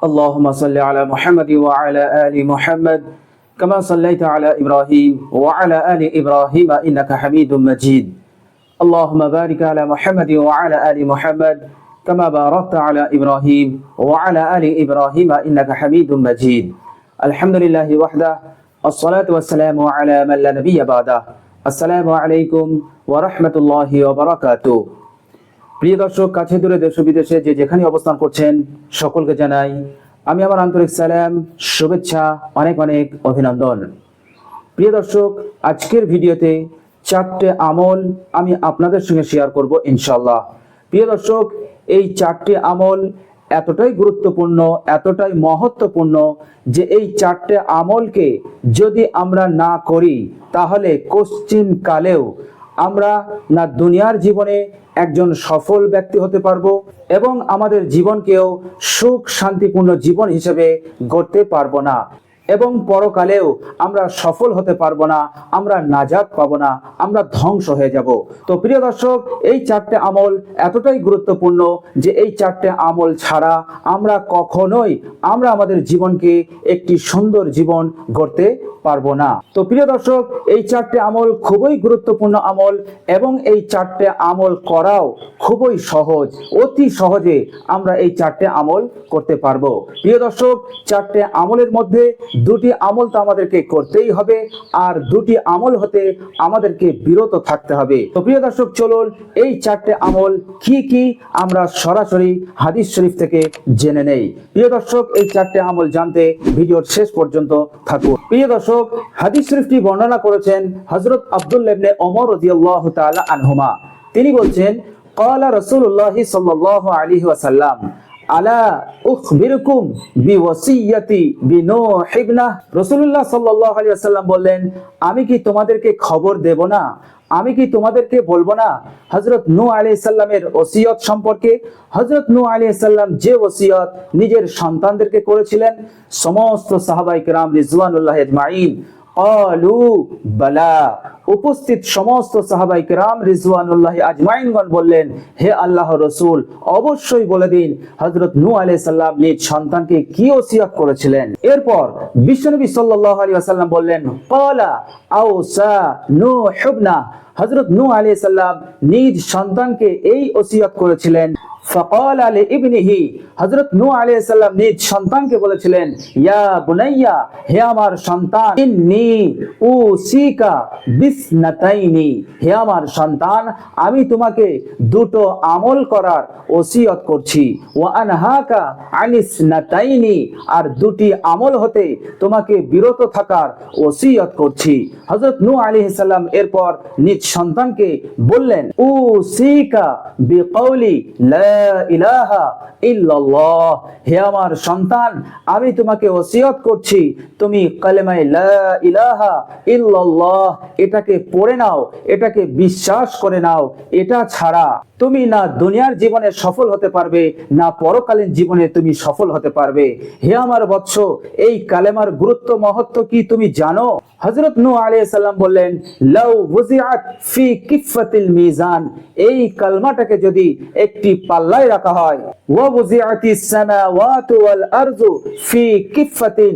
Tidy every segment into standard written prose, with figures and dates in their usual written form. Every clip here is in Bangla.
اللهم صل على محمد وعلى آل محمد كما صليت على إبراهيم وعلى آل إبراهيم إنك حميد مجيد اللهم بارك على محمد وعلى آل محمد كما باركت على إبراهيم وعلى آل إبراهيم إنك حميد مجيد الحمد لله وحده الصلاة والسلام على من لا نبي بعده السلام عليكم ورحمة الله وبركاته প্রিয় দর্শক, কাছে দূরে দেশ বিদেশে যে যেখানে অবস্থান করছেন সকলকে জানাই আমি আমার আন্তরিক সালাম, শুভেচ্ছা, অনেক অনেক অভিনন্দন। প্রিয় দর্শক, আজকের ভিডিওতে 4টে আমল আমি আপনাদের সঙ্গে শেয়ার করব ইনশাআল্লাহ। প্রিয় দর্শক, এই 4টে আমল এতটাই গুরুত্বপূর্ণ, এতটাই মহত্বপূর্ণ যে এই 4টে আমলকে যদি আমরা না করি তাহলে কোশ্চিন কালেও আমরা না দুনিয়ার জীবনে একজন সফল ব্যক্তি হতে পারবো এবং আমাদের জীবনকেও সুখ শান্তিপূর্ণ জীবন হিসেবে গড়তে পারবো না এবং পরকালেও আমরা সফল হতে পারবো না, আমরা নাজাত পাবো না, আমরা ধ্বংস হয়ে যাব। তো প্রিয় দর্শক, এই 4টে আমল এতটাই গুরুত্বপূর্ণ যে এই 4টে আমল ছাড়া আমরা কখনোই আমাদের জীবনকে একটি সুন্দর জীবন গড়তে পারবো না। তো প্রিয় দর্শক, এই 4টে আমল খুবই গুরুত্বপূর্ণ আমল এবং এই 4টে আমল করাও খুবই সহজ, অতি সহজে আমরা এই 4টে আমল করতে পারবো। প্রিয় দর্শক, 4টে আমলের মধ্যে 2টি আমল তো আমাদেরকে করতেই হবে আর 2টি আমল হতে আমাদেরকে বিরত থাকতে হবে। তো প্রিয় দর্শক, চলুন এই 4টে আমল কি কি আমরা সরাসরি হাদিস শরীফ থেকে জেনে নেই। প্রিয় দর্শক, এই 4টে আমল জানতে ভিডিওর শেষ পর্যন্ত থাকুন। প্রিয় দর্শক, হাদিস শরীফটি বর্ণনা করেছেন হযরত আব্দুল্লাহ ইবনে ওমর রাদিয়াল্লাহু তাআলা আনহুমা। তিনি বলছেন, ক্বালা রাসূলুল্লাহ সাল্লাল্লাহু আলাইহি ওয়াসাল্লাম আলা উখবিরুকুম বিওয়াসিয়াতি বিনূহ ইবনা। রাসূলুল্লাহ সাল্লাল্লাহু আলাইহি ওয়াসাল্লাম বললেন, আমি কি তোমাদেরকে খবর দেব না, আমি কি তোমাদেরকে বলবো না হযরত নূহ আলাইহিস সালামের ওসিয়ত সম্পর্কে। হযরত নূহ আলাইহিস সালাম যে ওসিয়ত নিজের সন্তানদেরকে করেছিলেন, সমস্ত সাহাবায়ে কেরাম রিজওয়ানুল্লাহি আজমাইন ক্বালু বালা, উপস্থিত সমস্ত সাহাবায়ে কেরাম রিজওয়ানুল্লাহি আজমাইনগণ বললেন, হে আল্লাহর রাসূল, অবশ্যই বলে দিন হযরত নূহ আলাইহিস সালাম নিজ সন্তানকে কি ওসিয়ত করেছিলেন। এরপর বিশ্বনবী সাল্লাল্লাহু আলাইহি ওয়াসাল্লাম বললেন, ক্বালা আওসা নূহ ইবনা, হযরত নূহ আলাইহিস সালাম নিজ সন্তানকে এই ওসিয়ত করেছিলেন। ফাকাল আলি ইবনিহি, হযরত নূহ আলাইহিস সালাম নিজ সন্তানকে বলেছিলেন, ইয়া বুনাইয়া, হে আমার সন্তান, ইন্নী উসিকা বিসনাতাইনি, হে আমার সন্তান, আমি তোমাকে 2টো আমল করার ওসিয়ত করছি। ওয়া আনহাকা আনিসনাতাইনি, আর 2টি আমল হতে তোমাকে বিরত থাকার ওসিয়ত করছি। হযরত নূহ আলাইহিস সালাম এরপর নিজ সন্তানকে বললেন, উসিকা বিকাউলি লা ইলাহা ইল্লাল্লাহ, হে আমার সন্তান, আমি তোমাকে ওসিয়ত করছি তুমি কালেমায়ে লা ইলাহা ইল্লাল্লাহ এটাকে পড়ে নাও, এটাকে বিশ্বাস করে নাও। এটা ছাড়া তুমি না দুনিয়ার জীবনে সফল হতে পারবে, না পরকালীন জীবনে তুমি সফল হতে পারবে। হে আমার বৎস, এই কালেমার গুরুত্ব মহত্ব কি তুমি জানো? হযরত নূহ আলাইহিস সালাম বললেন, লাউ ওয়াজিআত ফি কিফাতিল মিজান, এই কালমাটাকে যদি একটি পাল্লায় রাখা হয়, ওয়া ওয়াজিআতিস সামাওয়াতু ওয়াল আরযু ফি কিফাতিন,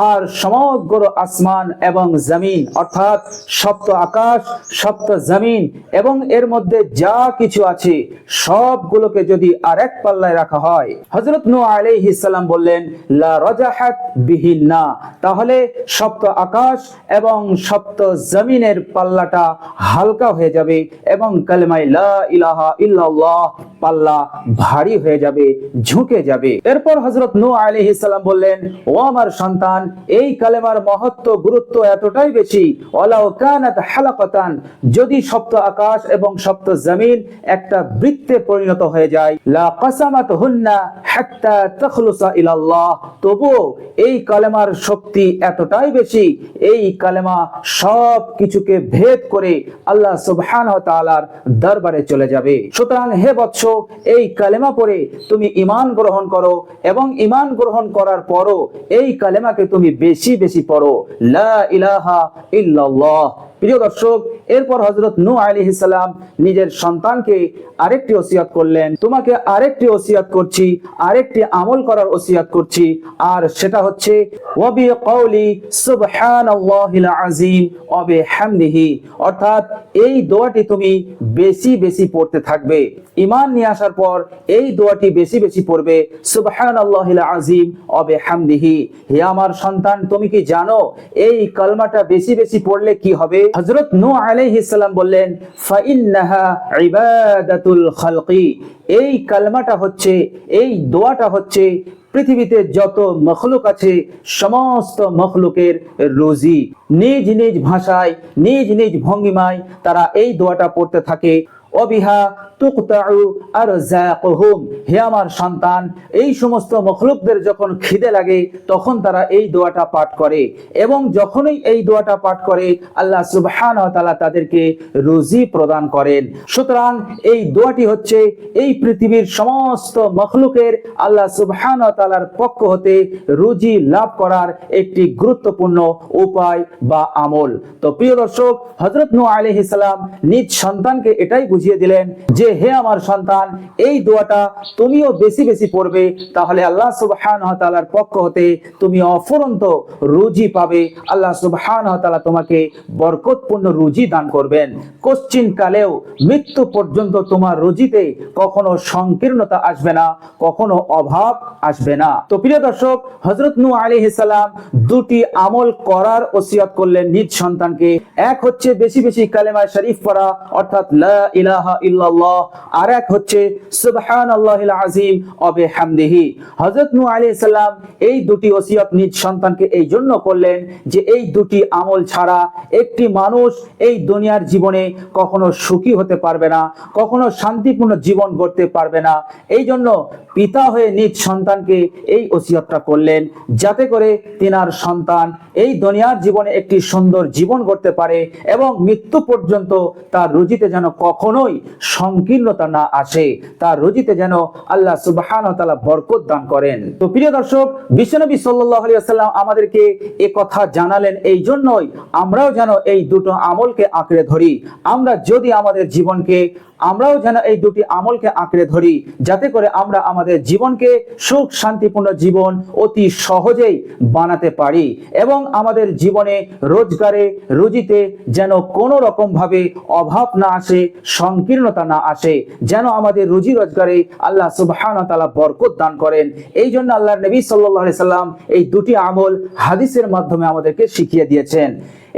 আর সমগ্র আসমান এবং জমিন অর্থাৎ সপ্ত আকাশ, সপ্ত জমিন এবং এর মধ্যে যা কিছু আছে সবগুলোকে যদি আরেক পাল্লায় রাখা হয়, হযরত নূহ আলাইহিস সালাম বললেন, লা রাজাহাত বিহিন্না, তাহলে সপ্ত আকাশ এবং সপ্ত জমিনের পাল্লাটা হালকা হয়ে যাবে এবং কালেমায়ে লা ইলাহা ইল্লাল্লাহ পাল্লা ভারী হয়ে যাবে, ঝুঁকে যাবে। এরপর হযরত নূহ আলাইহিস সালাম বললেন, ও আমার সন্তান, এই কালেমার মহত্ব গুরুত্ব এতটাই বেশি, ওয়ালাউ কানাত হালাকাতান, যদি সপ্ত আকাশ এবং সপ্ত জমিন একটা বৃত্তে পরিণত হয়ে যায়, লা কাসামাতহুন্না হাত্তা তাখলুসা ইলাল্লাহ, তবুও এই কালেমার শক্তি এতটাই বেশি, এই কালেমা সব কিছুকে ভেদ করে আল্লাহ সুবহানাহু ওয়া তাআলার দরবারে চলে যাবে। সুতরাং হে বৎস, এই কালেমা পড়ে তুমি ঈমান গ্রহণ করো এবং ঈমান গ্রহণ করার পরও এই কালেমাকে তুমি বেশি বেশি পড়ো, লা ইলাহা ইল্লাল্লাহ, প্রিয় দর্শক, এরপর হযরত নূহ আলাইহিস সালাম নিজের সন্তানকে আরেকটি ওসিয়ত করলেন, তোমাকে আরেকটি ওসিয়ত করছি, আরেকটি আমল করার ওসিয়ত করছি, আর সেটা হচ্ছে ওয়াবি কওলি সুবহানাল্লাহিল আযীম ওয়া বিহামদিহি, অর্থাৎ এই দোয়াটি তুমি বেশি বেশি পড়তে থাকবে। ঈমান নিয়ে আসার পর এই দোয়াটি বেশি বেশি পড়বে, সুবহানাল্লাহিল আযীম ওয়া বিহামদিহি। হে আমার সন্তান, তুমি কি জানো এই কালমাটা বেশি বেশি পড়লে কি হবে? হযরত নূহ আলাইহিস সালাম বললেন, ফাইন্নাহা ইবাদাতুল খালকি, এই কালমাটা হচ্ছে, এই দোয়াটা হচ্ছে পৃথিবীতে যত মখলুক আছে সমস্ত মখলুকের রুজি। নিজ নিজ ভাষায়, নিজ নিজ ভঙ্গিমায় তারা এই দোয়াটা পড়তে থাকে। অবিহা তুকতাউ আরযাকুহুম, হে আমার সন্তান, এই সমস্ত মখলুকদের যখন খিদে লাগে তখন তারা এই দোয়াটা পাঠ করে, এবং যখনই এই দোয়াটা পাঠ করে আল্লাহ সুবহানাহু ওয়া তাআলা তাদেরকে রুজি প্রদান করেন। সুতরাং এই দোয়াটি হচ্ছে এই পৃথিবীর সমস্ত মখলুকের আল্লাহ সুবহানাহু ওয়া তাআলার পক্ষ হতে রুজি লাভ করার একটি গুরুত্বপূর্ণ উপায় বা আমল। তো প্রিয় দর্শক, হযরত নূহ আলাইহিস সালাম নিজ সন্তানকে এটাই বুঝিয়ে দিলেন যে হে আমার সন্তান, এই দোয়াটা তুমিও বেশি বেশি পড়বে, তাহলে আল্লাহ সুবহানাহু ওয়া তাআলার পক্ষ হতে তুমি অফুরন্ত রুজি পাবে। আল্লাহ সুবহানাহু ওয়া তাআলা তোমাকে বরকতপূর্ণ রুজি দান করবেন। কোশ্চিন কালেও মৃত্যু পর্যন্ত তোমার রুজিতে কখনো সংকীর্ণতা আসবে না, কখনো অভাব আসবে না। তো প্রিয় দর্শক, হযরত নূহ আলাইহিস সালাম দুটি আমল করার ওসিয়ত করলেন নিজ সন্তানকে। এক হচ্ছে বেশি বেশি কালেমা শরীফ পড়া, অর্থাৎ লা ইলাহা ইল্লাল্লাহ, আর এক হচ্ছে সুবহানাল্লাহিল আযীম ওয়া বিহামদিহি। হযরত নূহ আলাইহিস সালাম এই দুটি ওসিয়ত নিজ সন্তানকে এই জন্য করলেন যে এই দুটি আমল ছাড়া একটি মানুষ এই দুনিয়ার জীবনে কখনো সুখী হতে পারবে না, কখনো শান্তিপূর্ণ জীবন গড়তে পারবে না। এই জন্য পিতা হয়ে নিজ সন্তানকে এই ওসিয়তটা করলেন, যাতে করে তিনার সন্তান এই দুনিয়ার জীবনে একটি সুন্দর জীবন গড়তে পারে এবং মৃত্যু পর্যন্ত তার রুজিতে যেন কখনোই সংকীর্ণতা না আসে, তার রুজিতে যেন আল্লাহ সুবহানাহু ওয়া তাআলা বরকত দান করেন। তো প্রিয় দর্শক, বিশ্বনবী সাল্লাল্লাহু আলাইহি ওয়াসাল্লাম আমাদেরকে এই কথা জানালেন এই জন্যই আমরাও যেন এই দুটো আমলকে আঁকড়ে ধরি। আমরা যদি আমাদের জীবনকে, আমরাও যেন এই দুটি আমলকে আঁকড়ে ধরি, যাতে করে আমরা আমাদের জীবনকে সুখ শান্তিপূর্ণ জীবন অতি সহজেই বানাতে পারি এবং আমাদের জীবনে রোজগারে রুজিতে যেন কোনো রকম ভাবে অভাব না আসে, সংকীর্ণতা না আসে, যেন আমাদের রুজি রোজগারে আল্লাহ সুবহানাহু ওয়া তাআলা বরকত দান করেন। এই জন্য আল্লাহর নবী সাল্লাল্লাহু আলাইহি সাল্লাম এই দুটি আমল হাদিসের মাধ্যমে আমাদেরকে শিখিয়ে দিয়েছেন।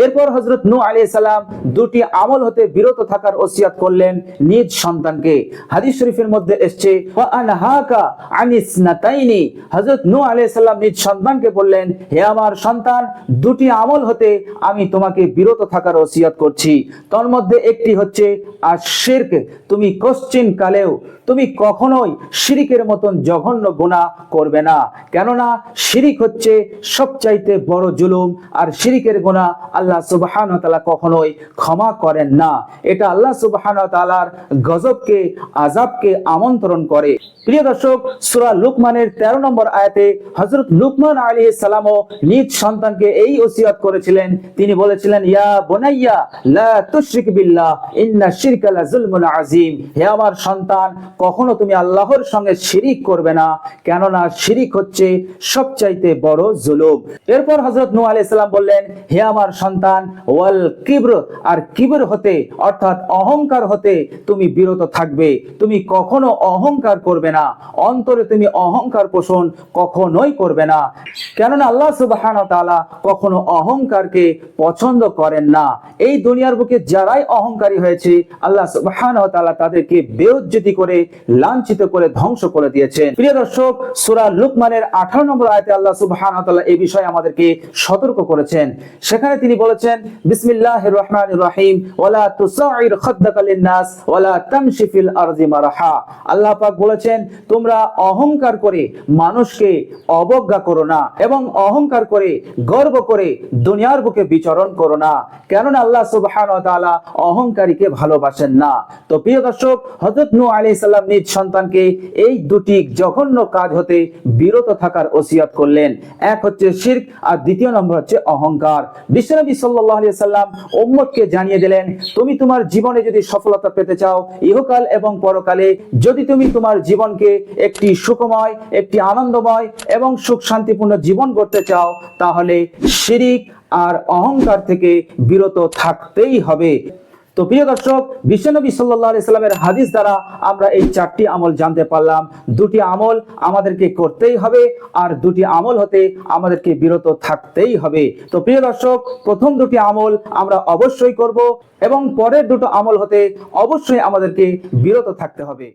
এরপর হযরত নূহ আলাইহিস সালাম দুটি আমল হতে বিরত থাকার ওসিয়ত করলেন নিজ সন্তানকে। হাদিস শরীফের মধ্যে এসেছে, ওয়া আনহাকা আনিস নাতাইনি, হযরত নূহ আলাইহিস সালাম নিজ সন্তানকে বললেন, হে আমার সন্তান, দুটি আমল হতে আমি তোমাকে বিরত থাকার ওসিয়ত করছি। তার মধ্যে একটি হচ্ছে আশ-শিরক, তুমি কোশ্চিন কালেও, তুমি কখনোই শিরিকের মতন জঘন্য গুনাহ করবে না, কেননা শিরিক হচ্ছে সবচাইতে বড় জুলুম, আর শিরিকের গুনাহ আল্লাহ সুবহানাহু ওয়া তাআলা কখনোই ক্ষমা করেন না। এটা আল্লাহ সুবহানাহু ওয়া তাআলার গজবকে, আযাবকে আমন্ত্রণ করে। প্রিয় দর্শক, সূরা লুকমানের 13 নম্বর আয়াতে হযরত লুকমান আলাইহিস সালামও নিজ সন্তানকে এই ওসিয়ত করেছিলেন। তিনি বলেছিলেন, ইয়া বুনাইয়া লা তুশরিক বিল্লাহ ইন্না শিরকা লাযুলমুন আযীম, হে আমার সন্তান, কখনো তুমি আল্লাহর সঙ্গে শিরিক করবে না, কেননা শিরিক হচ্ছে সবচাইতে বড় জুলুম। এরপর হযরত নূহ আলাইহিস সালাম বললেন, হে আমার সন্তান, ওয়াল কিবর, আর কিবর হতে অর্থাৎ অহংকার হতে তুমি বিরত থাকবে। তুমি কখনো অহংকার করবে না, অন্তরে তুমি অহংকার পোষণ কখনোই করবে না, কেননা আল্লাহ সুবহানাহু ওয়া তাআলা কখনো অহংকারকে পছন্দ করেন না। এই দুনিয়ার বুকে যারাই অহংকারী হয়েছে আল্লাহ সুবহানাহু ওয়া তাআলা তাদেরকে বেইজ্জতি করে, লাঞ্ছিত করে ধ্বংস করে দিয়েছেন। প্রিয় দর্শক, সূরা লুকমানের 18 নম্বর আয়াতে আল্লাহ সুবহানাহু ওয়া তাআলা এই বিষয়ে আমাদেরকে সতর্ক করেছেন। সেখানে তিনি বলেছেন, বিসমিল্লাহির রহমানির রহিম, ওয়ালা তুসাইর খাদ্দাকা লিন-নাস ওয়ালা তামশি ফিল আরদি মারহা। আল্লাহ পাক বলেছেন, তোমরা অহংকার করে মানুষকে অবজ্ঞা করো না এবং অহংকার করে গর্ব করে দুনিয়ার বুকে বিচরণ করো না, কেননা আল্লাহ সুবহানাহু ওয়া তাআলা অহংকারীকে ভালোবাসেন না। তো প্রিয় দর্শক, হযরত নূহ আলাইহিস সালাম নিজ সন্তানকে এই দুটি জঘন্য কাজ হতে বিরত থাকার ওসিয়ত করলেন। এক হচ্ছে শিরক, আর দ্বিতীয় নম্বর হচ্ছে অহংকার। বিশ্বনবী সাল্লাল্লাহু আলাইহি সাল্লাম উম্মতকে জানিয়ে দিলেন, তুমি তোমার জীবনে যদি সফলতা পেতে চাও ইহকাল এবং পরকালে, যদি তুমি তোমার জীবনকে একটি সুখময়, একটি আনন্দময় এবং সুখ শান্তিপূর্ণ জীবন করতে চাও, তাহলে শিরক আর অহংকার থেকে বিরত থাকতেই হবে। তো প্রিয় দর্শক, বিশ্বনবী সাল্লাল্লাহু আলাইহি সাল্লামের হাদিস দ্বারা আমরা এই চারটি আমল জানতে পারলাম। দুটি আমল আমাদেরকে করতেই হবে, আর দুটি আমল হতে আমাদেরকে বিরত থাকতেই হবে। তো প্রিয় দর্শক, প্রথম দুটি আমল আমরা অবশ্যই করব এবং পরের দুটো আমল হতে অবশ্যই আমাদেরকে বিরত থাকতে হবে।